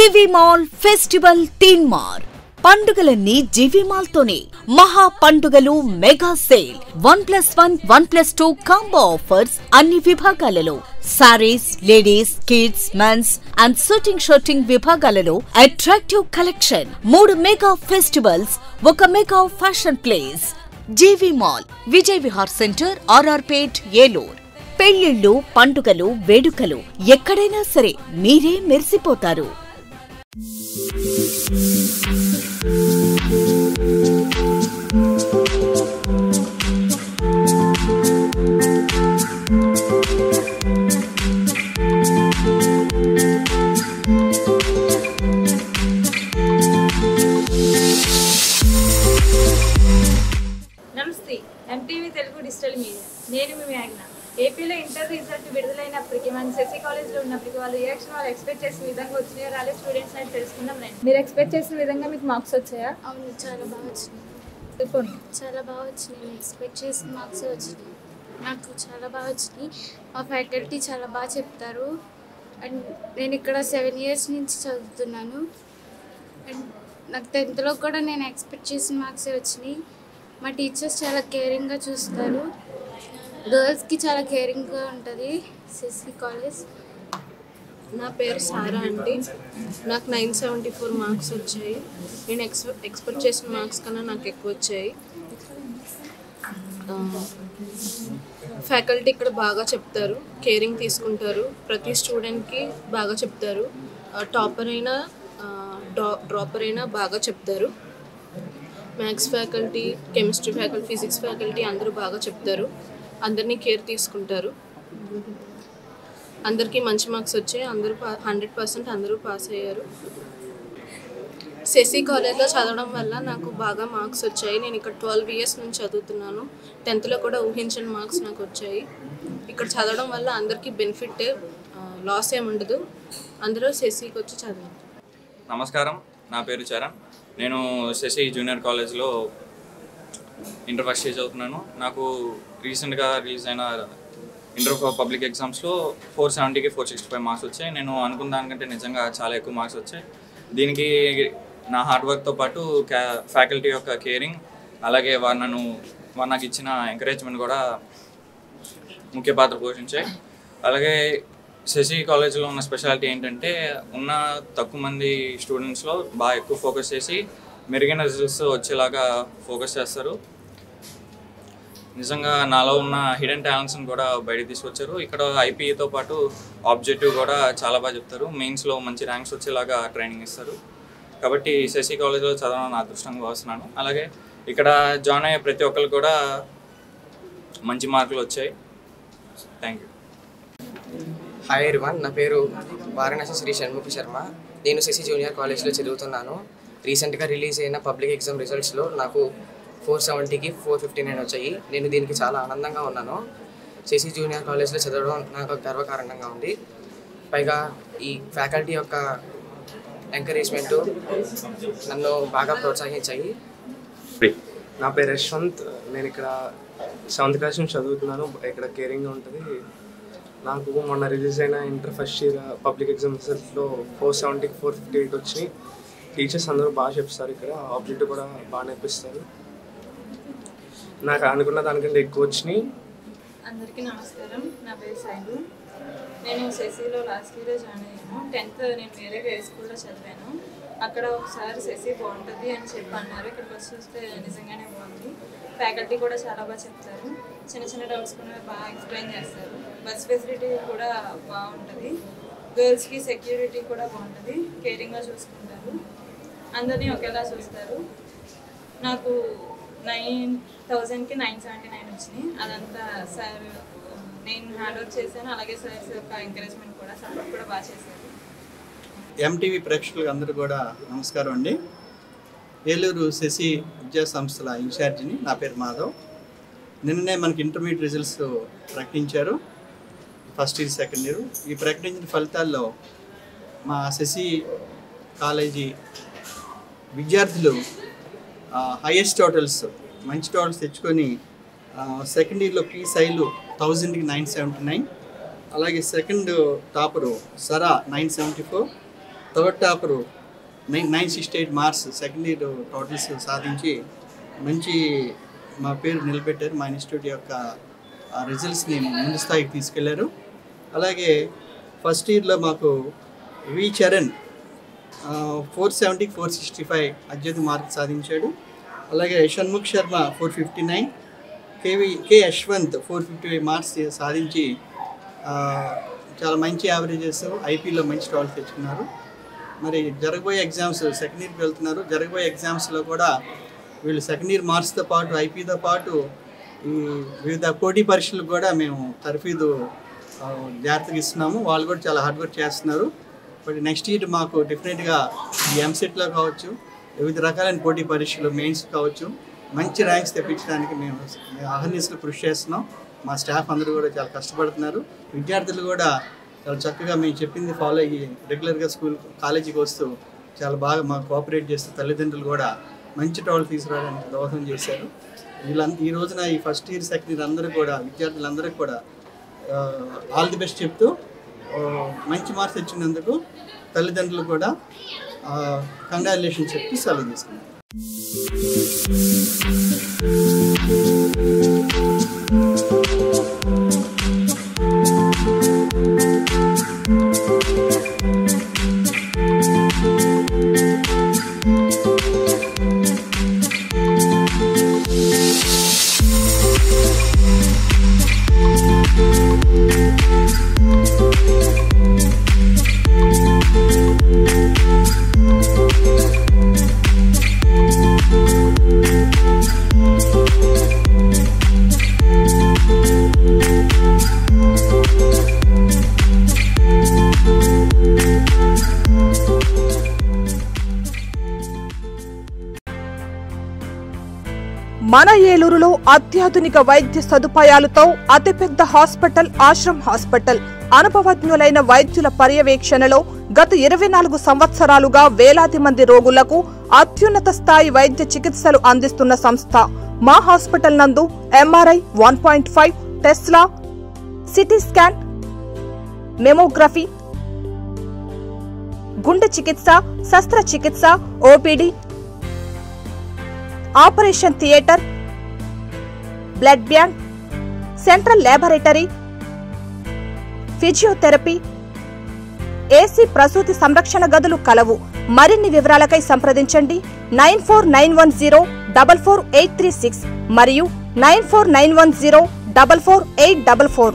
జీవి mall festival తీన్ మార్ పండుగలన్నీ జీవి mall తోనే. మహా పండుగలు మెగా సేల్ 1+1 1+2 కాంబో ఆఫర్స్ అన్ని విభాగాలలో. Saris, ladies, kids, men's and shooting విభాగాలలో attractive collection. 3 mega festivals, 1 mega fashion place. GV mall, Vijay Vihar centre, RR Pet, Eluru. పెళ్లిళ్ళు, పండుగలు, వేడుకలు ఎక్కడైనా సరే మీరే మెరిసిపోతారు. నమస్తే, ఎంటీవీ తెలుగు డిజిటల్ మీడియా. నేను మీ మేఘన. ఏపీలో ఇంటర్ రిజల్ట్ విడుదలైనప్పటికీ మన సెసి కాలేజ్లో ఉన్నప్పటికీ వాళ్ళు రియాక్షన్ వాళ్ళు ఎక్స్పెక్ట్ చేసిన విధంగా వచ్చినాయో రాలేదు స్టూడెంట్స్ అని తెలుసుకుందాం. మీరు ఎక్స్పెక్ట్ చేసిన విధంగా మీకు మార్క్స్ వచ్చాయా? అవును, చాలా బాగా వచ్చినాయి. ఇప్పుడు చాలా బాగా వచ్చినాయి. నేను ఎక్స్పెక్ట్ చేసిన మార్క్స్ వచ్చినాయి. నాకు చాలా బాగా వచ్చినాయి. మా ఫ్యాకల్టీ చాలా బాగా చెప్తారు. అండ్ నేను ఇక్కడ 7 years నుంచి చదువుతున్నాను. అండ్ నాకు 10th కూడా నేను ఎక్స్పెక్ట్ చేసిన మార్క్సే వచ్చినాయి. మా టీచర్స్ చాలా కేరింగ్గా చూస్తారు. గర్ల్స్కి చాలా కేరింగ్గా ఉంటుంది సెసి కాలేజ్. నా పేరు సారా అండి. నాకు 974 మార్క్స్ వచ్చాయి. నేను ఎక్స్పెక్ట్ చేసిన మార్క్స్ కన్నా నాకు ఎక్కువ వచ్చాయి. ఫ్యాకల్టీ ఇక్కడ బాగా చెప్తారు, కేరింగ్ తీసుకుంటారు, ప్రతి స్టూడెంట్కి బాగా చెప్తారు. టాపర్ అయినా డ్రాపర్ అయినా బాగా చెప్తారు. Maths faculty, chemistry faculty, physics faculty అందరూ బాగా చెప్తారు. అందరినీ కేర్ తీసుకుంటారు. అందరికీ మంచి మార్క్స్ వచ్చాయి. అందరూ 100% అందరూ పాస్ అయ్యారు. సెసి కాలేజ్లో చదవడం వల్ల నాకు బాగా మార్క్స్ వచ్చాయి. నేను ఇక్కడ 12 years నుంచి చదువుతున్నాను. 10th కూడా ఊహించిన మార్క్స్ నాకు వచ్చాయి. ఇక్కడ చదవడం వల్ల అందరికీ బెనిఫిట్, లాస్ ఏముండదు. అందరూ సెసికి వచ్చి చదవండి. నమస్కారం, నా పేరు చరణ్. నేను సెసి జూనియర్ కాలేజ్లో ఇంటర్ ఫస్ట్ ఇయర్ చదువుతున్నాను. నాకు రీసెంట్గా రిలీజ్ అయిన ఇంటర్ పబ్లిక్ ఎగ్జామ్స్లో 470కి 465 మార్క్స్ వచ్చాయి. నేను అనుకున్న దానికంటే నిజంగా చాలా ఎక్కువ మార్క్స్ వచ్చాయి. దీనికి నా హార్డ్ వర్క్తో పాటు ఫ్యాకల్టీ యొక్క కేరింగ్, అలాగే వారు నాకు ఇచ్చిన ఎంకరేజ్మెంట్ కూడా ముఖ్య పాత్ర పోషించాయి. అలాగే సెసి కాలేజ్లో ఉన్న స్పెషాలిటీ ఏంటంటే ఉన్న తక్కువ మంది స్టూడెంట్స్లో బాగా ఎక్కువ ఫోకస్ చేసి మెరుగైన రిజల్ట్స్ వచ్చేలాగా ఫోకస్ చేస్తారు. నిజంగా నాలో ఉన్న హిడెన్ టాలెంట్స్ని కూడా బయటకు తీసుకొచ్చారు. ఇక్కడ ఐపీఈతో పాటు ఆబ్జెక్టివ్ కూడా చాలా బాగా చెప్తారు. మెయిన్స్లో మంచి ర్యాంక్స్ వచ్చేలాగా ట్రైనింగ్ ఇస్తారు. కాబట్టి సెసి కాలేజ్లో చదవడం నా అదృష్టంగా భావిస్తున్నాను. అలాగే ఇక్కడ జాయిన్ అయ్యే ప్రతి ఒక్కరు కూడా మంచి మార్కులు వచ్చాయి. Thank you. హాయ్ ఎవ్రీవన్, నా పేరు వారణాసి శ్రీ షణ్ముఖ శర్మ. నేను సెసి జూనియర్ కాలేజ్లో చదువుతున్నాను. రీసెంట్గా రిలీజ్ అయిన పబ్లిక్ ఎగ్జామ్ రిజల్ట్స్లో నాకు 470కి 459 వచ్చాయి. నేను దీనికి చాలా ఆనందంగా ఉన్నాను. సెసి జూనియర్ కాలేజ్లో చదవడం నాకు గర్వకారణంగా ఉంది. పైగా ఈ ఫ్యాకల్టీ యొక్క ఎంకరేజ్మెంటు నన్ను బాగా ప్రోత్సహించాయి. నా పేరు యశ్వంత్. నేను ఇక్కడ 7th క్లాస్ నుంచి చదువుతున్నాను. ఇక్కడ కేరింగ్గా ఉంటుంది. నాకు మొన్న రిలీజ్ అయిన inter first year public exam రిజల్ట్లో 470కి 458 వచ్చినాయి. టీచర్స్ అందరూ బాగా చెప్తారు. ఇక్కడ ఆబ్జెక్ట్ కూడా బాగా నేర్పిస్తారు. నాకు అనుకున్న దానికంటే ఎక్కువ వచ్చినాయి. అందరికీ నమస్కారం, నా పేరు సైలు. నేను సెసిలో లాస్ట్ ఇయర్ జాయిన్ అయ్యాను. 10th నేను వేరే స్కూల్లో చదివాను. అక్కడ ఒకసారి సెసి బాగుంటుంది అని చెప్పి అన్నారు. ఇక్కడికి వచ్చి చూస్తే నిజంగానే బాగుంది. ఫ్యాకల్టీ కూడా చాలా బాగా చెప్తారు. చిన్న డౌట్స్ కూడా బాగా ఎక్స్ప్లెయిన్ చేస్తారు. బస్ ఫెసిలిటీ కూడా బాగుంటుంది. గర్ల్స్కి సెక్యూరిటీ కూడా బాగుంటుంది. కేరింగ్గా చూసుకుంటారు. అందరినీ ఒకేలా చూస్తారు. నాకు 9000కి 979 వచ్చినాయి. అదంతా సార్ నేను హార్డ్ వర్క్ చేశాను. అలాగే సార్ యొక్క ఎంకరేజ్మెంట్ కూడా, సపోర్ట్ కూడా బాగా చేశారు. ఎంటీవీ ప్రేక్షకులకు అందరూ కూడా నమస్కారం అండి. ఏలూరు సెసి విద్యా సంస్థల ఇన్ఛార్జిని. నా పేరు మాధవ్. నిన్ననే మనకి ఇంటర్మీడియట్ రిజల్ట్స్ ప్రకటించారు, ఫస్ట్ ఇయర్, సెకండ్ ఇయర్. ఈ ప్రకటించిన ఫలితాల్లో మా సెసి కాలేజీ విద్యార్థులు హైయెస్ట్ టోటల్స్, మంచి టోటల్స్ తెచ్చుకొని సెకండ్ ఇయర్లో పి సైలు 1000కి 979, అలాగే సెకండ్ టాపరు సరా 974, third topper 968 marks second year totals సాధించి మంచి మా పేరు నిలబెట్టారు. మా ఇన్స్టిట్యూట్ యొక్క రిజల్ట్స్ని ముందు స్థాయికి తీసుకెళ్లారు. అలాగే ఫస్ట్ ఇయర్లో మాకు వి చరణ్ 470 465 అత్యధిక మార్క్స్ సాధించాడు. అలాగే షణ్ముఖ్ శర్మ 459, కే యశ్వంత్ 455 మార్క్స్ సాధించి చాలా మంచి యావరేజెస్ ఐపీలో మంచి టాల్స్ తెచ్చుకున్నారు. మరి జరగబోయే ఎగ్జామ్స్ సెకండ్ ఇయర్కి వెళ్తున్నారు. జరగబోయే ఎగ్జామ్స్లో కూడా వీళ్ళు సెకండ్ ఇయర్ మార్క్స్తో పాటు ఐపీతో పాటు ఈ వివిధ పోటీ పరీక్షలకు కూడా మేము తర్ఫీదు జాగ్రత్తగా ఇస్తున్నాము. వాళ్ళు కూడా చాలా హార్డ్ వర్క్ చేస్తున్నారు. బట్ నెక్స్ట్ ఇయర్ మాకు డెఫినెట్గా ఈ ఎంసెట్లో కావచ్చు, వివిధ రకాలైన పోటీ పరీక్షలు మెయిన్స్ కావచ్చు, మంచి ర్యాంక్స్ తెప్పించడానికి మేము అహర్నిశలు కృషి చేస్తున్నాం. మా స్టాఫ్ అందరూ కూడా చాలా కష్టపడుతున్నారు. విద్యార్థులు కూడా చాలా చక్కగా మేము చెప్పింది ఫాలో అయ్యి రెగ్యులర్గా కాలేజీకి వస్తూ చాలా బాగా మాకు కోఆపరేట్ చేస్తూ తల్లిదండ్రులు కూడా మంచి టాల్ తీసుకురావడానికి దోహదం చేశారు. ఈ రోజున ఈ ఫస్ట్ ఇయర్ సెకండ్ ఇయర్ అందరూ కూడా విద్యార్థులందరికీ కూడా ఆల్ ది బెస్ట్ చెప్తూ మంచి మార్క్స్ ఇచ్చినందుకు తల్లిదండ్రులు కూడా కంగ్రాచులేషన్ చెప్తూ సెలవు తీసుకున్నారు. మన ఏలూరులో అత్యాధునిక వైద్య సదుపాయాలతో అతిపెద్ద హాస్పిటల్ ఆశ్రమ్ హాస్పిటల్. అనుభవజ్ఞులైన వైద్యుల పర్యవేక్షణలో గత 24 సంవత్సరాలుగా వేలాది మంది రోగులకు అత్యున్నత స్థాయి వైద్య చికిత్సలు అందిస్తున్న సంస్థ. మా హాస్పిటల్ నందు MRI, 1.5 Tesla, CT scan, mammography, గుండె చికిత్స, శస్త్రచికిత్స, OPD, operation theatre, blood bank, central laboratory, physiotherapy, AC ప్రసూతి సంరక్షణ గదులు కలవు. మరిన్ని వివరాలకై సంప్రదించండి 9491044836 మరియు 9491044844.